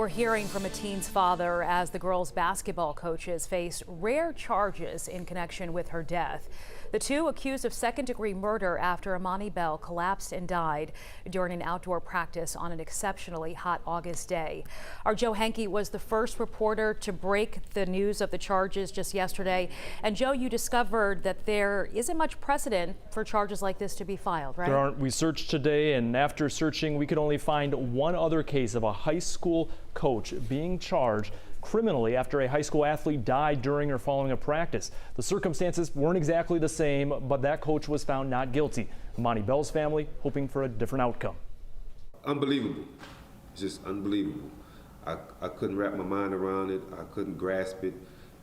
We're hearing from a teen's father as the girls' basketball coaches face rare charges in connection with her death. The two accused of second-degree murder after Amani Bell collapsed and died during an outdoor practice on an exceptionally hot August day. Our Joe Henke was the first reporter to break the news of the charges just yesterday. And Joe, you discovered that there isn't much precedent for charges like this to be filed, right? There aren't. We searched today, and after searching, we could only find one other case of a high school coach being charged criminally after a high school athlete died during or following a practice. The circumstances weren't exactly the same, but that coach was found not guilty. Amani Bell's family hoping for a different outcome. Unbelievable. Just unbelievable. I couldn't wrap my mind around it. I couldn't grasp it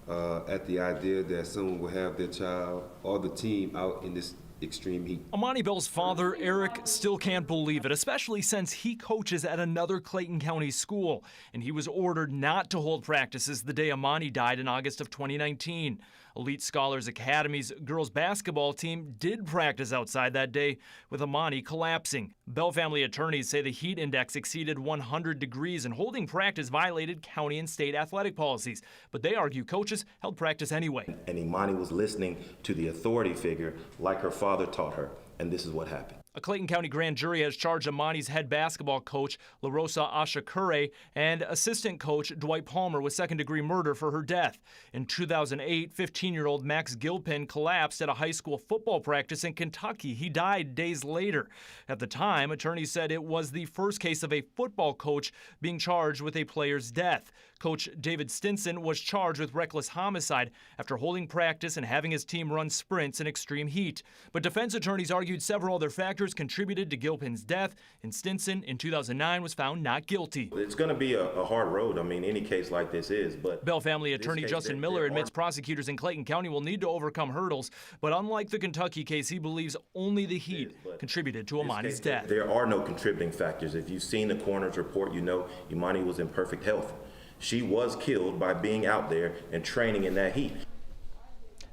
at the idea that someone would have their child or the team out in this extreme heat. Amani Bell's father, Eric, still can't believe it, especially since he coaches at another Clayton County school, and he was ordered not to hold practices the day Amani died in August of 2019. Elite Scholars Academy's girls basketball team did practice outside that day, with Amani collapsing. Bell family attorneys say the heat index exceeded 100 degrees and holding practice violated county and state athletic policies, but they argue coaches held practice anyway. And Imani was listening to the authority figure like her father taught her, and this is what happened. A Clayton County grand jury has charged Amani's head basketball coach, LaRosa Ashakure, and assistant coach Dwight Palmer with second-degree murder for her death. In 2008, 15-year-old Max Gilpin collapsed at a high school football practice in Kentucky. He died days later. At the time, attorneys said it was the first case of a football coach being charged with a player's death. Coach David Stinson was charged with reckless homicide after holding practice and having his team run sprints in extreme heat. But defense attorneys argued several other factors contributed to Gilpin's death, and Stinson in 2009 was found not guilty. It's going to be a hard road. I mean, any case like this is. But Bell family attorney Justin Miller admits prosecutors in Clayton County will need to overcome hurdles, but unlike the Kentucky case, he believes only the heat contributed to Amani's death. There are no contributing factors. If you've seen the coroner's report, you know Imani was in perfect health. She was killed by being out there and training in that heat.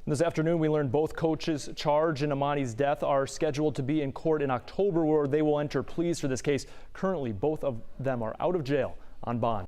This afternoon, we learned both coaches charged in Amani's death are scheduled to be in court in October, where they will enter pleas for this case. Currently, both of them are out of jail on bond.